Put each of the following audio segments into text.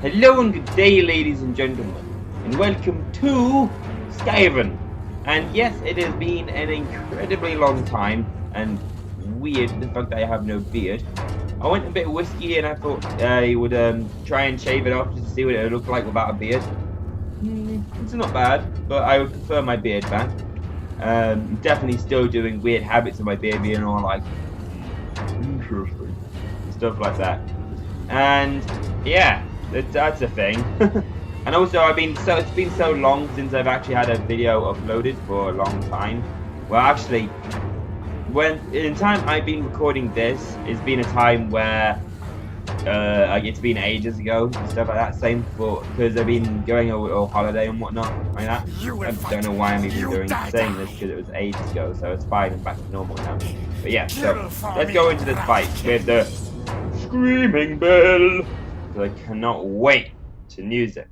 Hello and good day, ladies and gentlemen, and welcome to Skaven. And yes, it has been an incredibly long time, and weird the fact that I have no beard. I went a bit whiskey, and I thought I would try and shave it off just to see what it would look like without a beard. It's not bad, but I would prefer my beard back. Definitely still doing weird habits of my beard being all like interesting stuff like that. And yeah, that's a thing. And also, it's been so long since I've actually had a video uploaded for a long time. Well, actually, in time I've been recording this, it's been a time where it's been ages ago and stuff like that. Same because I've been going on a holiday and whatnot like that. I don't know why I'm even saying this because it was ages ago, so it's fine and back to normal now. But yeah, so let's go into this fight with the Screaming Bell. I cannot wait to use it.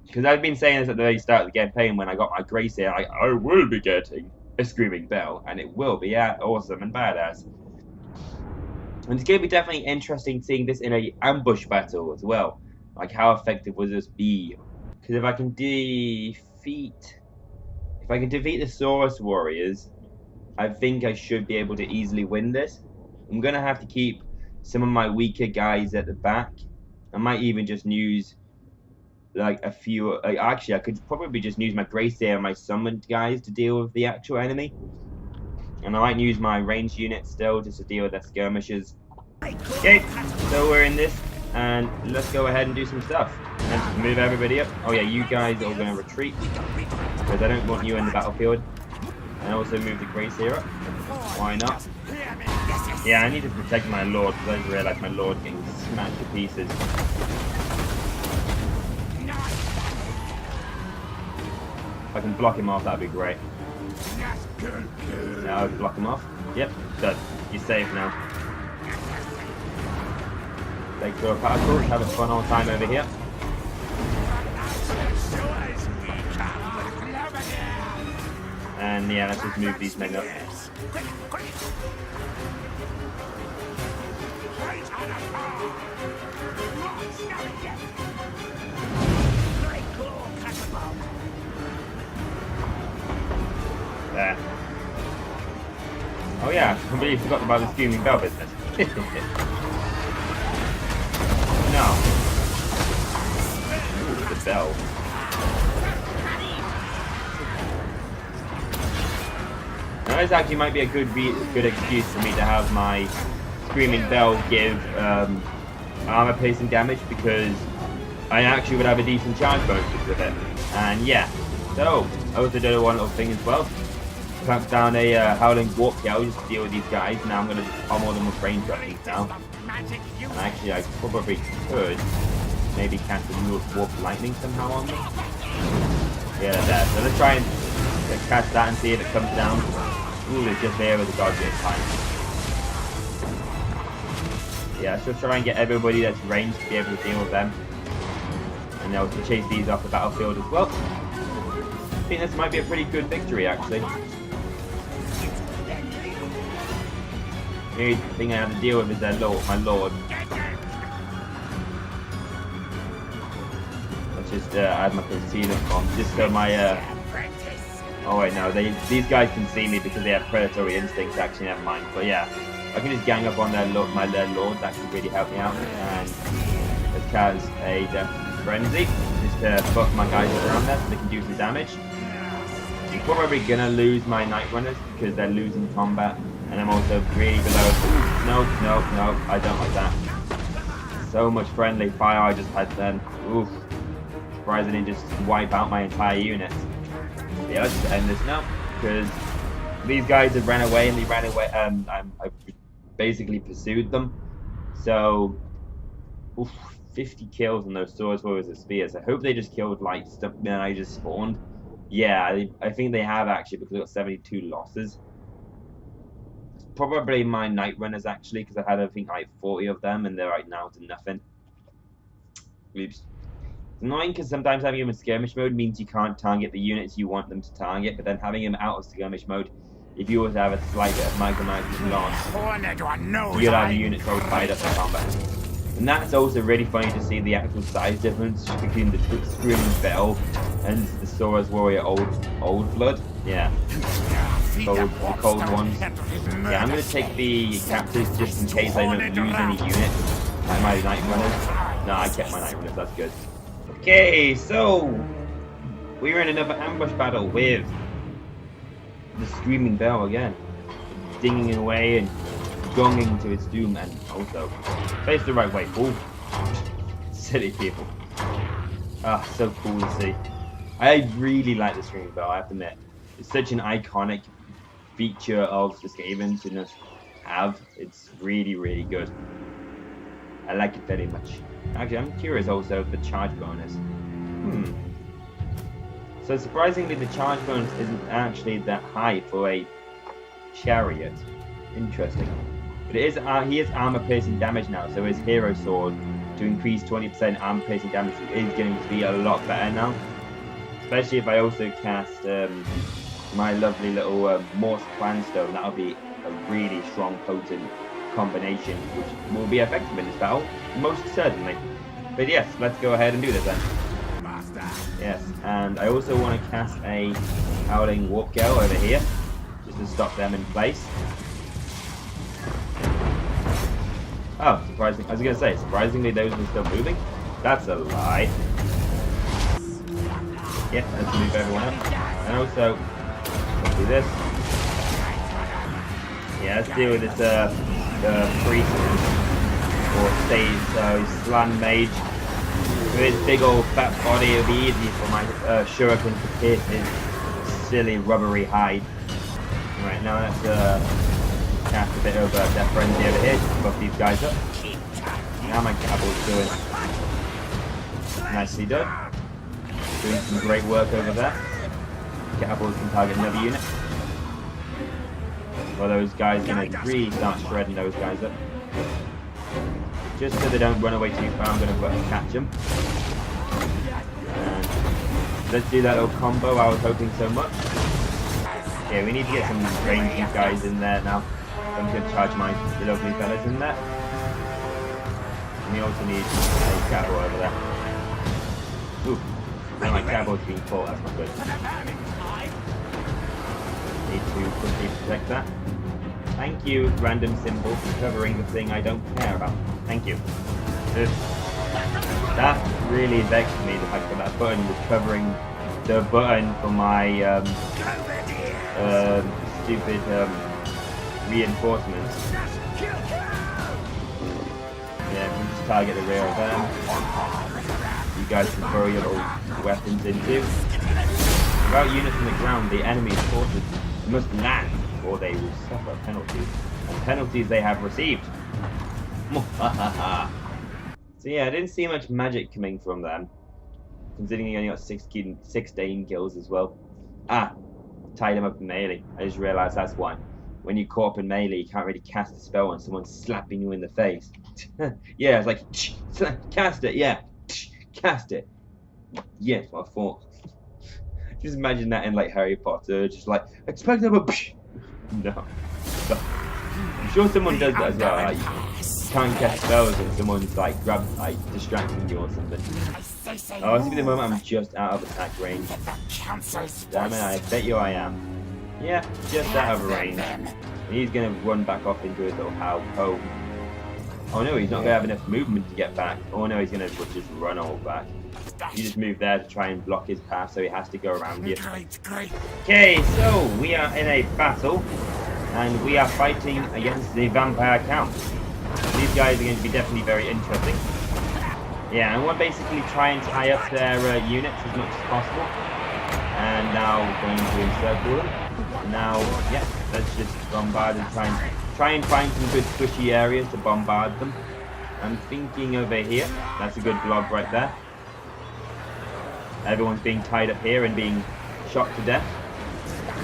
Because I've been saying this at the very start of the campaign when I got my grace here, like, I will be getting a Screaming Bell, and it will be awesome and badass. And it's going to be definitely interesting seeing this in a ambush battle as well. Like, how effective will this be? Because if I can defeat the Saurus warriors, I think I should be able to easily win this. I'm going to have to keep some of my weaker guys at the back. I might even just use like a few. Actually, I could probably just use my Greyseer and my summoned guys to deal with the actual enemy. And I might use my ranged units still just to deal with their skirmishers. Okay, so we're in this, and let's go ahead and do some stuff. And just move everybody up. Oh yeah, you guys are going to retreat because I don't want you in the battlefield. And also move the Greyseer up. Why not? Yeah, I need to protect my Lord because I just realised my Lord getting smashed to pieces. If I can block him off, that'd be great. Now I'll block him off. Yep, done. You're safe now. Take to a particles, have a fun old time over here. And yeah, let's just move these men up. There. Oh yeah, I completely forgot about the Screaming Bell business. No. Ooh, the bell. Now this actually might be a good excuse for me to have my Screaming Bell give armor piercing damage because I actually would have a decent charge bonus with it. And yeah, so I also did one little thing as well. Clamp down a Howling Warp Gale just to deal with these guys. Now I'm going to just pummel them with range weapons now. And actually I probably could maybe cast a Warp Lightning somehow on them. Yeah, there. So let's try and cast that and see if it comes down. Ooh, it's just there with the dodge this time. Yeah, so try and get everybody that's ranged to be able to deal with them. And they'll chase these off the battlefield as well. I think this might be a pretty good victory actually. The only thing I have to deal with is my Lord. Let's just add my concealment bomb just so my oh wait, no, these guys can see me because they have predatory instincts. Actually, never mind. But yeah, I can just gang up on my Lord. That could really help me out. And let's cast a Death Frenzy just to buff my guys around there so they can do some damage. I'm probably gonna lose my Night Runners because they're losing combat. And I'm also really below. No, I don't like that. So much friendly fire I just had then. Oof. Surprised I didn't just wipe out my entire unit. Yeah, let's just end this now. Because these guys have ran away and they ran away. I basically pursued them. So, oof, 50 kills on those swords warriors with spears. I hope they just killed like stuff and I just spawned. Yeah, I think they have actually because I got 72 losses. Probably my Night Runners actually, because I had I think like 40 of them and they're right now to nothing. Oops. It's annoying because sometimes having them in skirmish mode means you can't target the units you want them to target, but then having them out of skirmish mode, if you always have a slight bit of magma loss, you'll have units all tied up in combat. And that's also really funny to see the actual size difference between the Screaming Bell and the Saurus Warrior Old Blood. Yeah. The cold ones. Yeah, I'm going to take the captives just in case I don't lose any units. Like my Night Runners. No, I kept my Night Runners, that's good. Okay, so we're in another ambush battle with the Screaming Bell again. Dinging away and gonging to its doom, and also face the right way, fool. Silly people. Ah, so cool to see. I really like the Screaming Bell, I have to admit. It's such an iconic feature of the Skaven to just have. It's really, really good. I like it very much. Actually, I'm curious also of the charge bonus. So surprisingly, the charge bonus isn't actually that high for a chariot. Interesting. But it is, he is armor piercing damage now, so his hero sword to increase 20% armor piercing damage is going to be a lot better now. Especially if I also cast my lovely little Morse Clanstone. That'll be a really strong, potent combination, which will be effective in this battle, most certainly. But yes, let's go ahead and do this then. Yes, and I also want to cast a Howling Warp Gale over here, just to stop them in place. Oh, surprisingly, I was going to say, surprisingly those are still moving. That's a lie. Yeah, let's move everyone up. And also, let's do this. Yeah, let's deal with this, priest, or Slan Mage. With his big old fat body, it'll be easy for my shuriken to pierce his silly rubbery hide. Right, now let's cast a bit of Death Frenzy over here, just to buff these guys up. Now my cavalry's doing nicely done. Doing some great work over there. Cavalry can target another unit. Well, those guys are going to really start shredding those guys up. Just so they don't run away too far, I'm going to catch them. And let's do that little combo I was hoping so much. Yeah, we need to get some ranged guys in there now. I'm going to charge my lovely fellas in there. And we also need a cavalry over there. Ooh, and my cavalry's being caught, that's not good. Need to quickly protect that. Thank you, random symbol, for covering the thing I don't care about. Thank you. That really vexed me, the fact that that button was covering the button for my stupid reinforcements. Yeah, we just target the rear of them. You guys can throw your little weapons into. Without units on the ground, the enemy's forces must land, or they will suffer penalties. And penalties they have received. So yeah, I didn't see much magic coming from them, considering he only got 16 kills as well. Tied him up in melee. I just realised that's why. When you're caught up in melee, you can't really cast a spell when someone's slapping you in the face. Yeah, it's like, cast it, yeah. Cast it. Yes, I thought. Just imagine that in like Harry Potter, just like, expect them a no. I'm sure someone does that as well. Like, you can't cast spells and someone's like distracting you or something. Oh, this is the moment I'm just out of attack range. Damn it, I bet you I am. Yeah, just out of range. He's gonna run back off into his little home. Oh no, he's not gonna have enough movement to get back. Oh no, he's gonna just run all back. You just move there to try and block his path, so he has to go around you. Okay, so we are in a battle, and we are fighting against the vampire count. These guys are going to be definitely very interesting. Yeah, and we'll basically try and tie up their units as much as possible. And now we're going to encircle them. Now, yeah, let's just bombard and try and find some good squishy areas to bombard them. I'm thinking over here. That's a good blob right there. Everyone's being tied up here and being shot to death.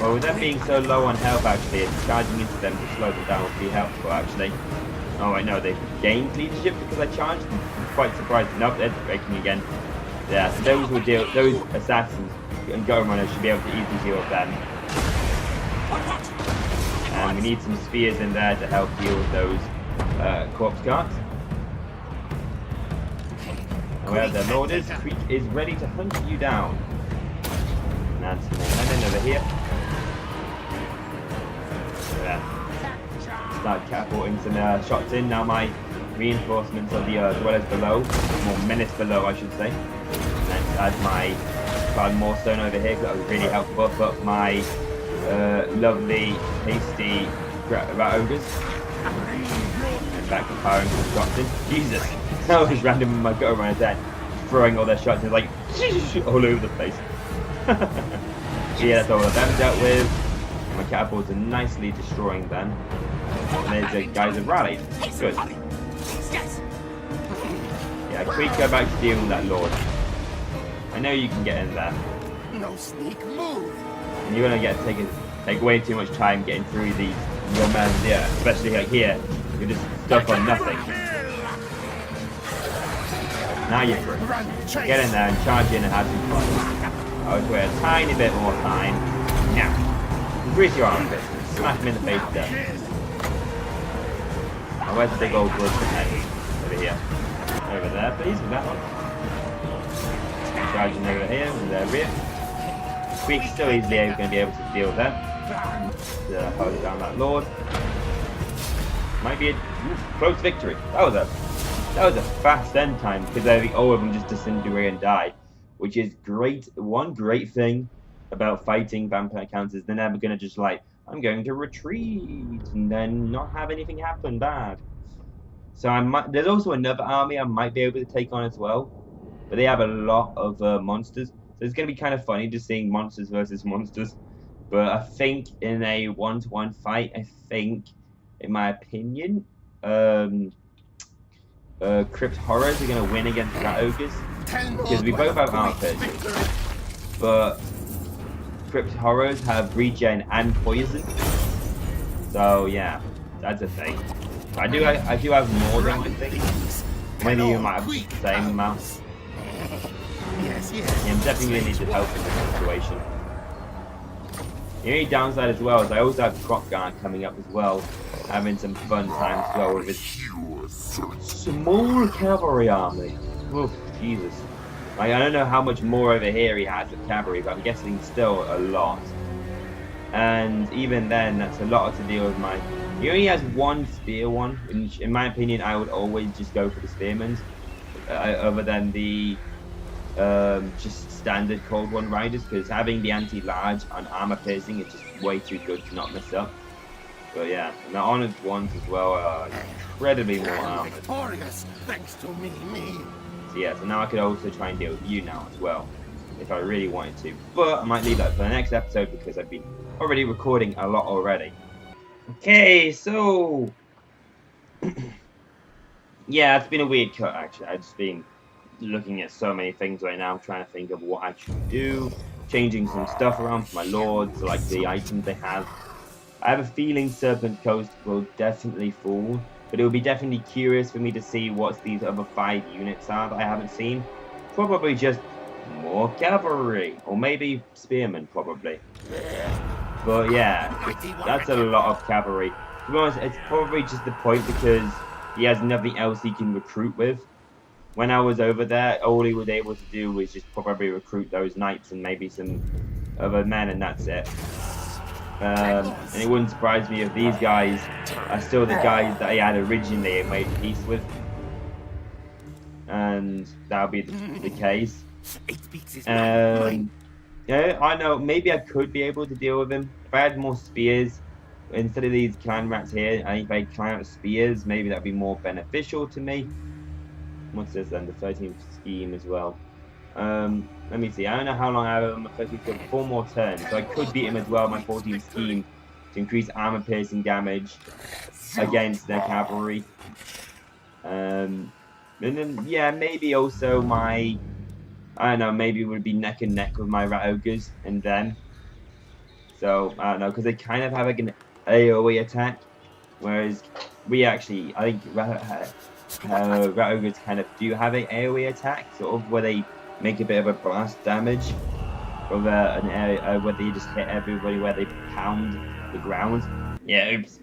Well, with them being so low on health, actually, charging into them to slow them down would be helpful, actually. Oh, wait, no, they gained leadership because I charged them. I'm quite surprised. Nope, they're breaking again. Yeah, so those assassins and go runners should be able to easily deal with them. And we need some spears in there to help deal with those corpse carts. where the Lord is, Creek is ready to hunt you down. And add some more men over here. Start catapulting some shots in. Now my reinforcements of the dwellers below, more menace below I should say. And then add my cloud more stone over here, because that would really help buff up my lovely, tasty rat ogres. And back to firing some shots in. Jesus! That was random in my gut over my head. Throwing all their shots in like all over the place. So yeah, that's all of them dealt with. My catapults are nicely destroying them. And there's the guys have rallied. Good. Yeah, quick go back to deal with that Lord. I know you can get in there. No sneak move. And you're gonna take way too much time getting through these romans here, especially like here. You're just stuck on nothing. Now you're through. Get in there and charge in and have some fun. I would wait a tiny bit more time. Now, increase your armpits. Smash him in the face to death. Now where's the big old blood next? Over here. Over there, please, with that one. Charging over here, with their rear. Quick, still easily going to be able to deal with them. Hold down that Lord. Might be a close victory. That was a fast end time, because I think all of them just disintegrate and die, which is great. One great thing about fighting vampire counts is they're never going to just like, I'm going to retreat and then not have anything happen bad. So there's also another army I might be able to take on as well, but they have a lot of monsters. So it's going to be kind of funny just seeing monsters versus monsters. But I think in a 1-to-1 fight, in my opinion, Crypt Horrors are going to win against Rat Ogres, because we both have armor piercing, but Crypt Horrors have regen and poison. So yeah, that's a thing. I do have more than I think. Maybe you might have the same amount. Yes. Yeah, I'm definitely going to need the help in this situation. The only downside as well is I also have Crop Guard coming up as well, having some fun times as well with his small cavalry army. Oh, Jesus. Like, I don't know how much more over here he has with cavalry, but I'm guessing still a lot. And even then, that's a lot to deal with my... He only has one spear one, which in my opinion I would always just go for the spearmen, other than the just standard Cold One Riders, because having the anti-large on armor piercing is just way too good to not mess up. But yeah, and the honored ones as well are incredibly more armored. Thanks to me. So yeah, so now I could also try and deal with you now as well, if I really wanted to. But I might leave that for the next episode, because I've been already recording a lot already. Okay, so yeah, it's been a weird cut actually. I've just been looking at so many things right now. I'm trying to think of what I should do, changing some stuff around for my lords, so like the items they have. I have a feeling Serpent Coast will definitely fall, but it will be definitely curious for me to see what these other 5 units are that I haven't seen. Probably just more cavalry, or maybe spearmen probably. But yeah, that's a lot of cavalry. To be honest, it's probably just the point because he has nothing else he can recruit with. When I was over there, all he was able to do was just probably recruit those knights and maybe some other men, and that's it. And it wouldn't surprise me if these guys are still the guys that he had originally made peace with. And that'll be the case. Yeah, I know, maybe I could be able to deal with him. If I had more spears, instead of these clan rats here, I think if I had clan spears, maybe that'd be more beneficial to me. What's this then? The 13th scheme as well. Let me see. I don't know how long I have on my 13th scheme. 4 more turns. So I could beat him as well, my 14th scheme, to increase armor piercing damage against their cavalry. And then, yeah, maybe also my... I don't know, maybe it would be neck and neck with my Rat Ogres and them. So, I don't know, because they kind of have like an AoE attack. Whereas we actually, I think Rat Ogres kind of do have an AoE attack, sort of, where they make a bit of a blast damage. Or an area where they just hit everybody, where they pound the ground. Yeah, oops.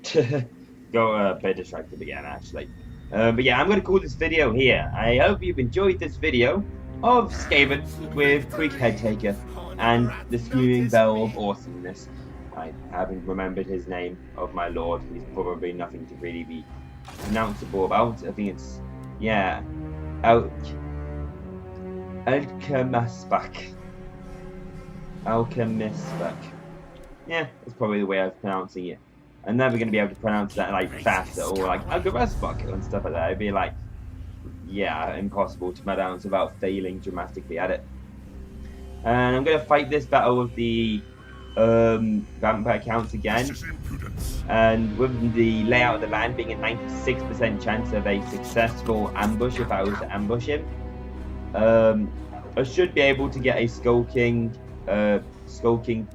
Got a bit distracted again, actually. But yeah, I'm going to call this video here. I hope you've enjoyed this video of Skaven with Quick Head Taker and the Screaming Bell of Awesomeness. I haven't remembered his name of my lord. He's probably nothing to really be pronounceable about. I think it's, yeah, Alchemistback. Yeah, that's probably the way I'm pronouncing it. I'm never going to be able to pronounce that like faster or like Alchemistback and stuff like that. It'd be like, yeah, impossible to pronounce without failing dramatically at it. And I'm going to fight this battle with the vampire counts again, and with the layout of the land being a 96% chance of a successful ambush if I was to ambush him, I should be able to get a skulking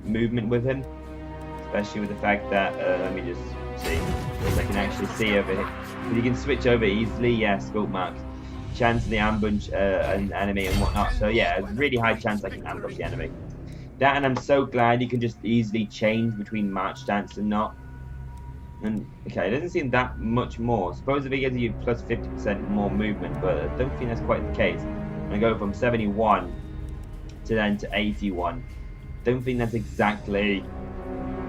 movement with him, especially with the fact that let me just see if I can actually see over here. But you can switch over easily. Yeah, skulk marks, chance of the ambush an enemy and whatnot. So yeah, a really high chance I can ambush the enemy. That, and I'm so glad you can just easily change between march stance and not. And okay, it doesn't seem that much more. Supposedly it gives you plus 50% more movement, but I don't think that's quite the case. I go from 71 to then to 81. Don't think that's exactly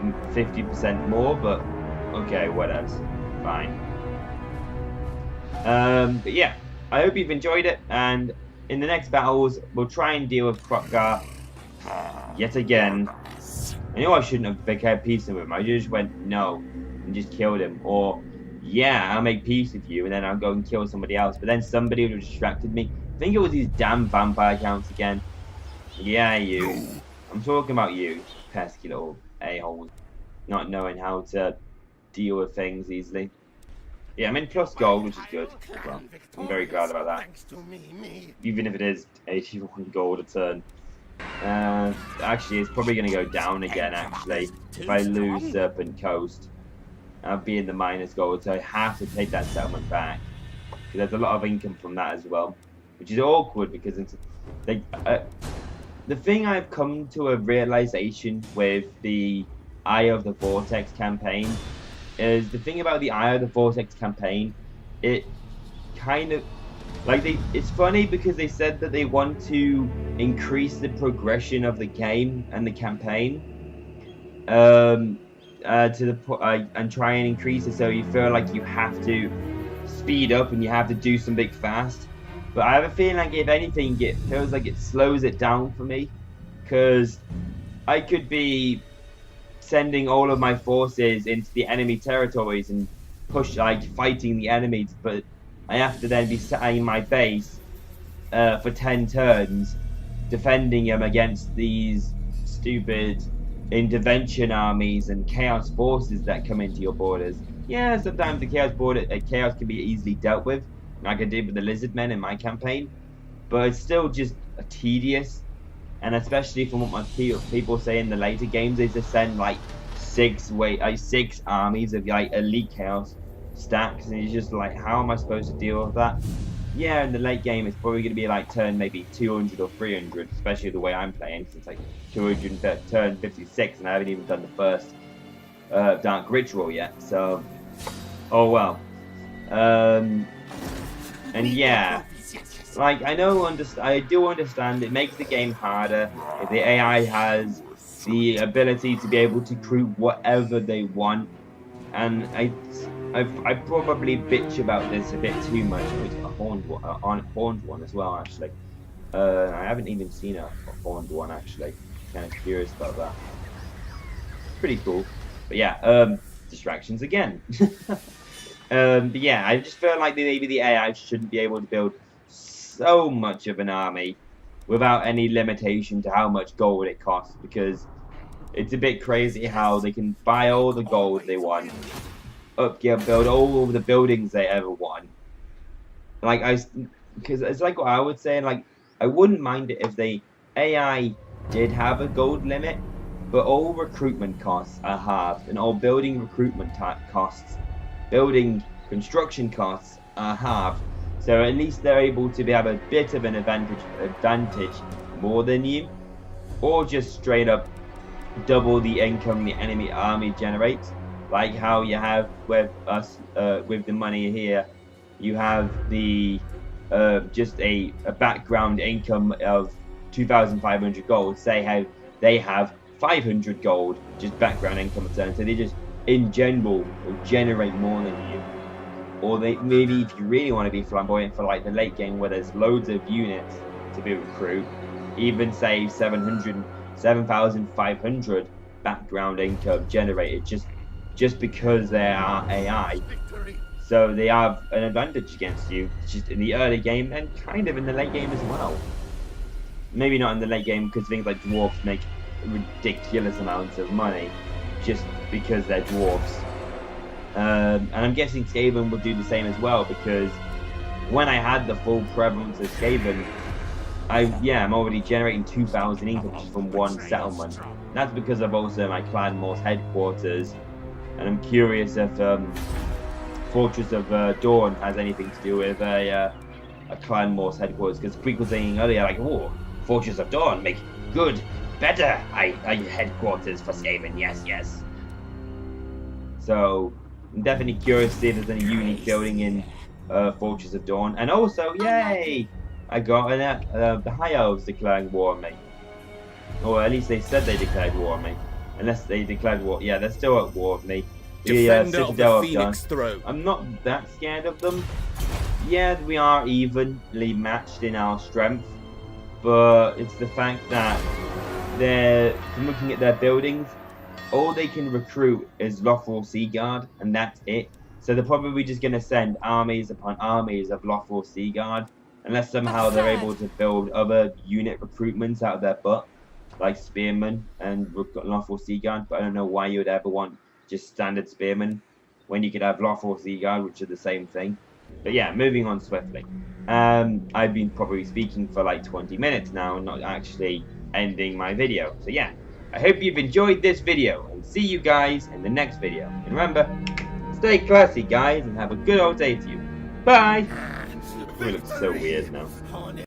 50% more, but okay, whatever. Fine. But yeah, I hope you've enjoyed it, and in the next battles we'll try and deal with Krokgar yet again. I know I shouldn't have become peace with him. I just went no and just killed him, or yeah, I'll make peace with you and then I'll go and kill somebody else. But then somebody would have distracted me. I think it was these damn vampire counts again. Yeah, you. I'm talking about you, pesky little a-hole, not knowing how to deal with things easily. Yeah, I'm in plus gold, which is good. Well, I'm very glad about that. Even if it is 81 gold a turn. Actually, it's probably going to go down again, actually. If I lose Serpent Coast, I'll be in the minus gold, so I have to take that settlement back. There's a lot of income from that as well, which is awkward because it's like the thing I've come to a realization with the Eye of the Vortex campaign is the thing about the Eye of the Vortex campaign, it kind of like it's funny because they said that they want to increase the progression of the game and the campaign to the and try and increase it so you feel like you have to speed up and you have to do something fast. But I have a feeling like if anything, it feels like it slows it down for me, because I could be sending all of my forces into the enemy territories and fighting the enemies, but I have to then be sitting in my base for 10 turns defending them against these stupid intervention armies and chaos forces that come into your borders. Yeah, sometimes the chaos can be easily dealt with, like I did with the lizard men in my campaign, but it's still just tedious. And especially from what my people say in the later games, is to send like six armies of like elite chaos stacks, and it's just like, how am I supposed to deal with that? Yeah, in the late game it's probably going to be like turn maybe 200 or 300, especially the way I'm playing, since like 200 turn 56 and I haven't even done the first Dark Ritual yet, so oh well. And yeah, like I do understand it makes the game harder if the AI has the ability to be able to recruit whatever they want, and I probably bitch about this a bit too much. It's a horned one as well, actually. I haven't even seen a horned one, actually. Kind of curious about that. Pretty cool. But yeah, distractions again. But yeah, I just feel like maybe the AI shouldn't be able to build so much of an army without any limitation to how much gold it costs, because it's a bit crazy how they can buy all the gold they want, build all of the buildings they ever want. Because it's like what I would say, like I wouldn't mind it if the AI did have a gold limit, but all recruitment costs are halved, and all building recruitment costs, building construction costs are halved. So at least they're able to have a bit of an advantage more than you, or just straight up double the income the enemy army generates, like how you have with us with the money here you have the just a background income of 2,500 gold. Say how they have 500 gold, just background income return. So they just in general will generate more than you. Or they maybe if you really want to be flamboyant for like the late game where there's loads of units to be recruit, even say 7,500 background income generated just because they are AI. So they have an advantage against you, just in the early game and kind of in the late game as well. Maybe not in the late game because things like dwarves make ridiculous amounts of money just because they're dwarves. And I'm guessing Skaven will do the same as well, because when I had the full prevalence of Skaven, I'm already generating 2,000 income just from one settlement. That's because of also my Clan Morse headquarters, and I'm curious if Fortress of Dawn has anything to do with a Clan Morse headquarters, because people saying earlier like, oh, Fortress of Dawn make good, better headquarters for Skaven, yes. So I'm definitely curious to see if there's any unique building in Fortress of Dawn. And also, yay! I got the High Elves declaring war on me. Or at least they said they declared war on me. Unless they declared war. Yeah, they're still at war with me. Defender of the Phoenix Throne. I'm not that scared of them. Yeah, we are evenly matched in our strength. But it's the fact that from looking at their buildings, all they can recruit is Lothal Sea Guard, and that's it. So they're probably just going to send armies upon armies of Lothal Sea Guard, unless somehow they're able to build other unit recruitments out of their butt, like Spearmen and Lothal Sea Guard. But I don't know why you would ever want just standard Spearmen when you could have Lothal Sea Guard, which are the same thing. But yeah, moving on swiftly. I've been probably speaking for like 20 minutes now, not actually ending my video. So yeah. I hope you've enjoyed this video, and see you guys in the next video. And remember, stay classy guys, and have a good old day to you. Bye! We look so weird now.